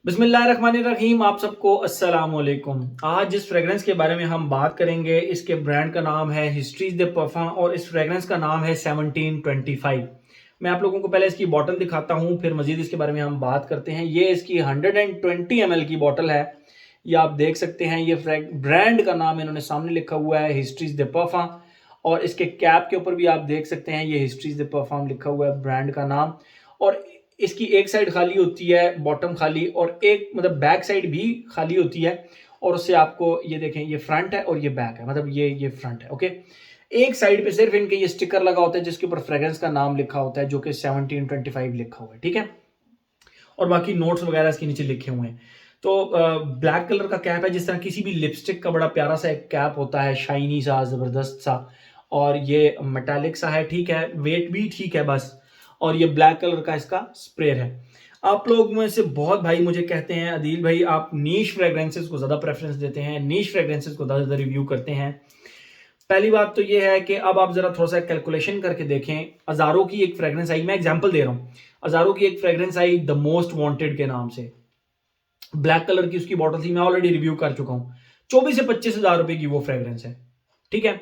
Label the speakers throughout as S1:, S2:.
S1: बिस्मिल्लाहिर्रहमानिर्रहीम। आप सबको अस्सलाम वालेकुम। आज जिस फ्रेग्रेंस के बारे में हम बात करेंगे इसके ब्रांड का नाम है हिस्ट्रीज द परफ्यूम और इस फ्रेग्रेंस का नाम है 1725। मैं आप लोगों को पहले इसकी बॉटल दिखाता हूँ, फिर मजीद इसके बारे में हम बात करते हैं। ये इसकी 120 ml की बॉटल है। ये आप देख सकते हैं। ये ब्रांड का नाम इन्होंने सामने लिखा हुआ है हिस्ट्रीज द परफ्यूम, और इसके कैप के ऊपर भी आप देख सकते हैं ये हिस्ट्रीज द परफ्यूम लिखा हुआ है, ब्रांड का नाम। और इसकी एक साइड खाली होती है, बॉटम खाली, और एक मतलब बैक साइड भी खाली होती है। और उससे आपको ये देखें, ये फ्रंट है और ये बैक है, मतलब ये फ्रंट है। ओके, एक साइड पे सिर्फ इनके ये स्टिकर लगा होता है जिसके ऊपर फ्रेग्रेंस का नाम लिखा होता है, जो कि 1725 लिखा हुआ है। ठीक है, और बाकी नोट्स वगैरह इसके नीचे लिखे हुए हैं। तो ब्लैक कलर का कैप है, जिस तरह किसी भी लिपस्टिक का बड़ा प्यारा सा एक कैप होता है, शाइनी सा, जबरदस्त सा। और ये मेटालिक सा है, ठीक है, वेट भी ठीक है बस। और ये ब्लैक कलर का इसका स्प्रे है। आप लोग में से बहुत भाई मुझे कहते हैं, अदील भाई आप नीश फ्रेग्रेंसेस को ज्यादा प्रेफरेंस देते हैं, नीश फ्रेग्रेंसेस को ज्यादा रिव्यू करते हैं। पहली बात तो ये है कि अब आप जरा थोड़ा सा कैलकुलेशन करके देखें। अजारो की एक फ्रेग्रेंस आई, मैं एग्जांपल दे रहा हूं। अजारो की एक fragrance I the most wanted के नाम से, ब्लैक कलर की उसकी बॉटल थी, मैं ऑलरेडी रिव्यू कर चुका हूं। 24 से 25 हजार रुपए की वो फ्रेग्रेंस है। ठीक है,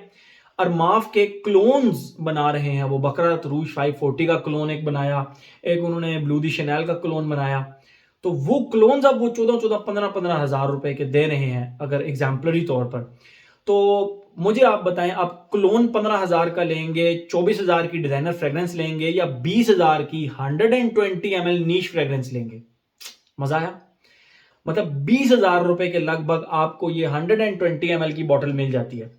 S1: अरमाफ के क्लोन्स बना रहे हैं वो, बकरत रूज 540 का क्लोन एक बनाया, एक उन्होंने ब्लू दी शनैल का क्लोन बनाया। तो वो क्लोन्स अब वो 14 15 हजार रुपए के दे रहे हैं अगर एग्जाम्पलरी तौर पर। तो मुझे आप बताएं, आप क्लोन 15 हजार का लेंगे, 24 हजार की डिजाइनर फ्रेग्रेंस लेंगे, या 20 हजार की 120 ml नीश फ्रेग्रेंस लेंगे? मजा आया? मतलब 20 हजार रुपए के लगभग आपको ये 120 ml की बॉटल मिल जाती है।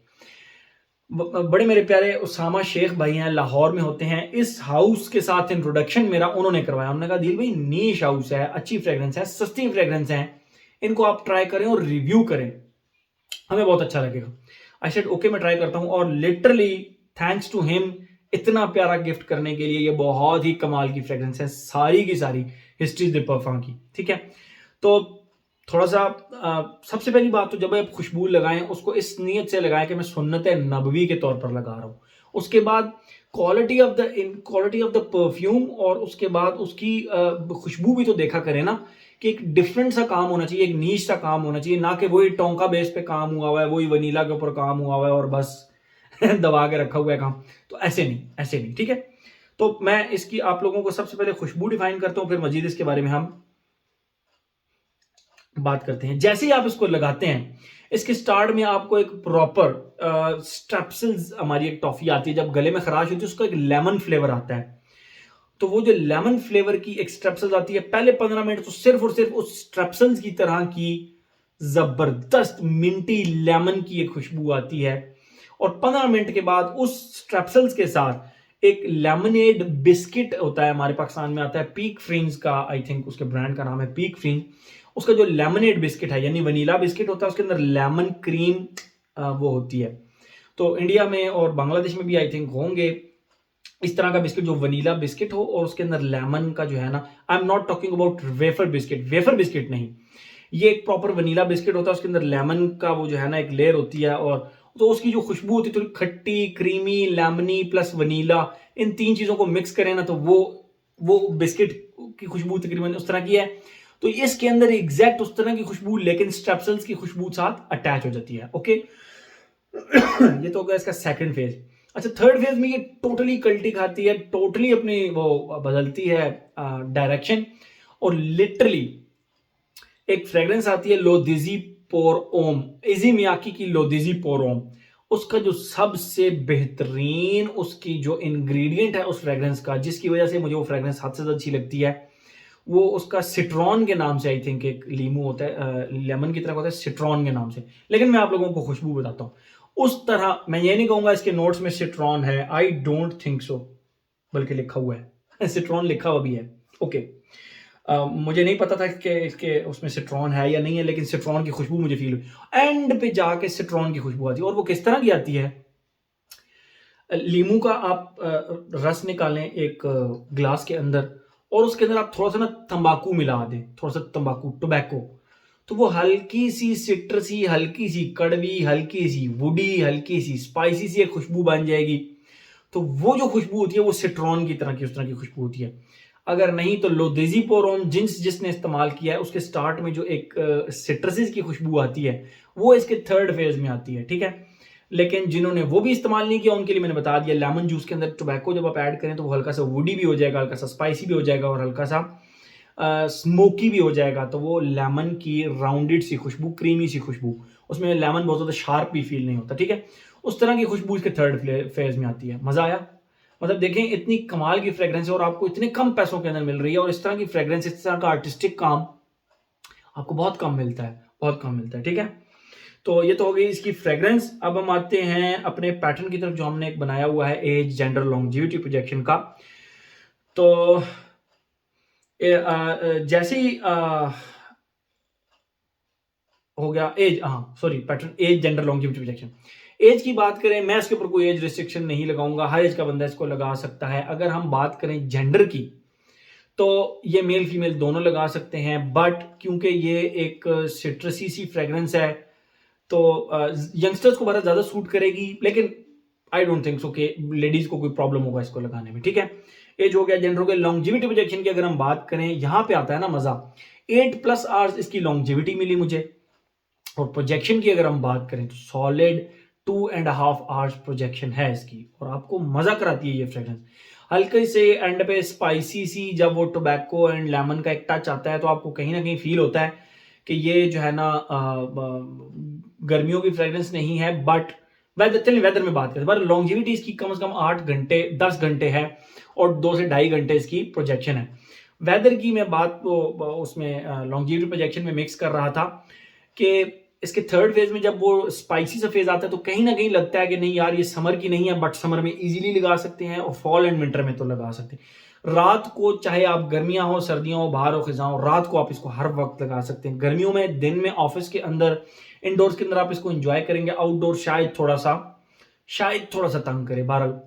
S1: बड़े मेरे प्यारे उसामा शेख भाई हैं, लाहौर में होते हैं। इस हाउस के साथ इंट्रोडक्शन मेरा उन्होंने करवाया। उन्होंने कहा दिल भाई नीश हाउस है, अच्छी फ्रेग्रेंस है, सस्ती फ्रेग्रेंस है, इनको आप ट्राई करें और रिव्यू करें, हमें बहुत अच्छा लगेगा। आई सेड ओके, मैं ट्राई करता हूं। और लिटरली थैंक्स टू हिम, इतना प्यारा गिफ्ट करने के लिए। ये बहुत ही कमाल की फ्रेग्रेंस है, सारी की सारी हिस्ट्री द परफ्यूम की। ठीक है, तो थोड़ा सा सबसे पहली बात तो जब आप खुशबू लगाएं उसको इस नीयत से लगाएं कि मैं सुन्नत नबवी के तौर पर लगा रहा हूं। उसके बाद क्वालिटी ऑफ द परफ्यूम, और उसके बाद उसकी खुशबू भी तो देखा करें ना, कि एक डिफरेंट सा काम होना चाहिए, एक नीच सा काम होना चाहिए, ना कि वही टोंका बेस पे काम हुआ हुआ है, वही वनीला के ऊपर काम हुआ हुआ है और बस दबा के रखा हुआ है काम। तो ऐसे नहीं, ऐसे नहीं। ठीक है, तो मैं इसकी आप लोगों को सबसे पहले खुशबू डिफाइन करता हूं, फिर मजीद इसके बारे में हम बात करते हैं। जैसे ही आप इसको लगाते हैं, इसके स्टार्ट में आपको एक प्रॉपर स्ट्रेप्सिल्स, हमारी एक टॉफी आती है जब गले में खराश होती है, उसका एक लेमन फ्लेवर आता है। तो वो जो लेमन फ्लेवर की एक स्ट्रेप्सिल्स आती है, पहले 15 मिनट तो सिर्फ और सिर्फ उस स्ट्रेप्सिल्स की तरह की जबरदस्त मिंटी लेमन की एक खुशबू आती है। और 15 मिनट के बाद उस स्ट्रेप्सिल्स के साथ एक लेमनेड बिस्किट होता है, हमारे पाकिस्तान में आता है पीक फ्रिंज का, आई थिंक उसके ब्रांड का नाम है पीक फ्रिंज। उसका जो लेमनेड बिस्किट है, यानी वनीला बिस्किट होता है, उसके अंदर लेमन क्रीम वो होती है। तो इंडिया में और बांग्लादेश में भी आई थिंक होंगे इस तरह का बिस्किट, जो वनीला बिस्किट हो और उसके अंदर लेमन का जो है ना, I am not talking about wafer biscuit, wafer biscuit नहीं, ये एक प्रॉपर वनीला बिस्किट होता है, उसके अंदर लेमन का वो जो है ना एक लेयर होती है। और तो उसकी जो खुशबू होती है थोड़ी खट्टी, क्रीमी, लेमनी प्लस वनीला, इन तीन चीजों को मिक्स करें ना, तो वो बिस्किट की खुशबू तकरीबन उस तरह की है। तो इसके अंदर एग्जैक्ट उस तरह की खुशबू, लेकिन स्ट्रेप्सिल्स की खुशबू साथ अटैच हो जाती है। ओके, ये तो हो गया इसका सेकंड फेज। अच्छा, थर्ड फेज में ये टोटली कल्टी खाती है, टोटली अपनी वो बदलती है डायरेक्शन, और लिटरली एक फ्रेग्रेंस आती है लोदिजी पोर ओम, इजी मियाकी की लोदिजी पोर ओम। उसका जो सबसे बेहतरीन उसकी जो इंग्रेडिएंट है उस फ्रेग्रेंस का, जिसकी वजह से मुझे वो फ्रेग्रेंस हद से ज्यादा अच्छी लगती है, वो उसका सिट्रॉन के नाम से, आई थिंक एक लीमू होता है, लेमन की तरह होता है, सिट्रॉन के नाम से। लेकिन मैं आप लोगों को खुशबू बताता हूँ उस तरह। मैं ये नहीं कहूंगा इसके नोट्स में सिट्रॉन है, आई डोंट थिंक सो, बल्कि लिखा हुआ है सिट्रॉन लिखा हुआ भी है। ओके, मुझे नहीं पता था कि इसके उसमें सिट्रॉन है या नहीं है, लेकिन सिट्रॉन की खुशबू मुझे फील हुई। एंड पे जाके सिट्रॉन की खुशबू आती है, और वो किस तरह की आती है। लीमू का आप रस निकालें एक ग्लास के अंदर, और उसके अंदर आप थोड़ा सा ना तंबाकू मिला दें, थोड़ा सा तंबाकू, टोबैको। तो वो हल्की सी सिट्रसी, हल्की सी कड़वी, हल्की सी वुडी, हल्की सी स्पाइसी सी एक खुशबू बन जाएगी। तो वो जो खुशबू होती है वो सिट्रॉन की तरह की, उस तरह की खुशबू होती है। अगर नहीं तो लोदेज़ीपोरोम जिसने इस्तेमाल किया है उसके स्टार्ट में जो एक सिट्रसेस की खुशबू आती है वो इसके थर्ड फेज में आती है, ठीक है। लेकिन जिन्होंने वो भी इस्तेमाल नहीं किया उनके लिए मैंने बता दिया, लेमन जूस के अंदर टोबैको जब आप ऐड करें तो वो हल्का सा वुडी भी हो जाएगा, हल्का सा स्पाइसी भी हो जाएगा और हल्का सा स्मोकी भी हो जाएगा। तो वो लेमन की राउंडेड सी खुशबू, क्रीमी सी खुशबू, उसमें लेमन बहुत ज़्यादा शार्प भी फील नहीं होता, ठीक है। उस तरह की खुशबू इसके थर्ड फेज में आती है। मज़ा आया? मतलब देखें इतनी कमाल की फ्रेग्रेंस है और आपको इतने कम पैसों के अंदर मिल रही है, और इस तरह की फ्रेग्रेंस, इस तरह का आर्टिस्टिक काम आपको बहुत कम मिलता है, बहुत कम मिलता है, ठीक है। तो ये तो हो गई इसकी फ्रेग्रेंस। अब हम आते हैं अपने पैटर्न की तरफ जो हमने एक बनाया हुआ है एज, जेंडर, लॉन्जेविटी प्रोजेक्शन का। तो जैसे ही हो गया एज, हाँ sorry, pattern age, gender, longevity projection. Age की बात करें, मैं इसके ऊपर कोई एज रिस्ट्रिक्शन नहीं लगाऊंगा, हर एज का बंदा इसको लगा सकता है। अगर हम बात करें जेंडर की तो ये मेल फीमेल दोनों लगा सकते हैं, बट क्योंकि ये एक सिट्रसी सी फ्रेग्रेंस है तो यंगस्टर्स को बहुत ज़्यादा सूट करेगी, लेकिन आई डोंट थिंक सो कि लेडीज को कोई प्रॉब्लम होगा इसको लगाने में, ठीक है। एज हो गया, जेंडर हो गया। लॉन्जिविटी प्रोजेक्शन की अगर हम बात करें, यहां पे आता है ना मजा, 8+ आवर्स इसकी लॉन्जिविटी मिली मुझे। और प्रोजेक्शन की अगर हम बात करें तो सॉलिड 2.5 आवर्स प्रोजेक्शन है इसकी, और आपको मजा कराती है ये फ्रेग्रेंस। हल्के से एंड पे स्पाइसी सी, जब वो टोबैको एंड लेमन का एक टच आता है तो आपको कहीं ना कहीं फील होता है कि ये जो है ना गर्मियों की फ्रेग्रेंस नहीं है, बट वेदर, चलिए वेदर में बात करें, बट लॉन्जिविटी इसकी कम से कम 8 घंटे 10 घंटे है और 2 से 2.5 घंटे इसकी प्रोजेक्शन है। वेदर की मैं बात तो उसमें लॉन्जिविटी प्रोजेक्शन में मिक्स कर रहा था कि इसके थर्ड फेज में जब वो स्पाइसी सा फेज आता है तो कहीं ना कहीं लगता है कि नहीं यार ये समर की नहीं है, बट समर में इजीली लगा सकते हैं और फॉल एंड विंटर में तो लगा सकते हैं। रात को चाहे आप गर्मियां हो, सर्दियां हो, बाहर हो, खिजां हो, रात को आप इसको हर वक्त लगा सकते हैं। गर्मियों में दिन में ऑफिस के अंदर, इंडोर्स के अंदर आप इसको एंजॉय करेंगे, आउटडोर शायद थोड़ा सा तंग करे। बहरहाल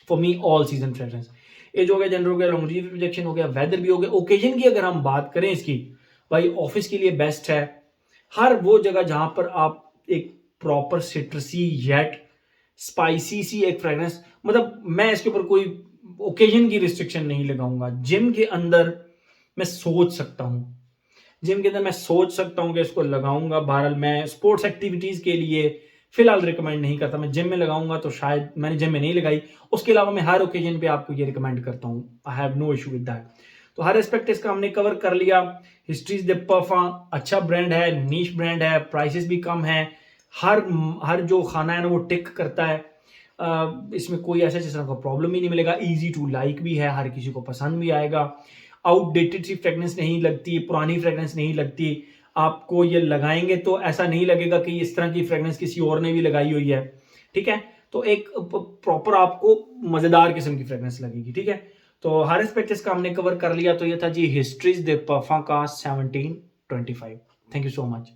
S1: for me all season fragrance. Age हो गया, जेंडर हो गया, लॉन्जिविटी प्रोजेक्शन हो गया, वेदर भी हो गया। ओकेजन की अगर हम बात करें इसकी, भाई ऑफिस के लिए बेस्ट है। हर वो जगह जहां पर आप एक प्रॉपर सिट्रसी येट स्पाइसी सी एक फ्रेग्रेंस, मतलब मैं इसके ऊपर कोई ओकेजन की रिस्ट्रिक्शन नहीं लगाऊंगा। जिम के अंदर मैं सोच सकता हूं, कि इसको लगाऊंगा। बहरहाल मैं स्पोर्ट्स एक्टिविटीज के लिए फिलहाल रिकमेंड नहीं करता। मैं जिम में लगाऊंगा तो शायद, मैंने जिम में नहीं लगाई, उसके अलावा मैं हर ओकेजन पे आपको ये रिकमेंड करता हूं। I have no issue with that. तो हर एस्पेक्ट इसका हमने कवर कर लिया। हिस्ट्रीज दे परफा अच्छा ब्रांड है, नीश ब्रांड है, प्राइसेस भी कम है, हर हर जो खाना है ना वो टिक करता है। इसमें कोई ऐसा जिस तरह का प्रॉब्लम ही नहीं मिलेगा। इजी टू लाइक भी है, हर किसी को पसंद भी आएगा। आउटडेटेड सी फ्रेग्रेंस नहीं लगती, पुरानी फ्रेग्रेंस नहीं लगती। आपको ये लगाएंगे तो ऐसा नहीं लगेगा कि इस तरह की फ्रेग्रेंस किसी और ने भी लगाई हुई है, ठीक है। तो एक प्रॉपर आपको मजेदार किस्म की फ्रेग्रेंस लगेगी, ठीक है। तो हर एस्पेक्ट इसका हमने कवर कर लिया। तो ये था जी हिस्ट्रीज दे परफा का 1725। Thank you so much.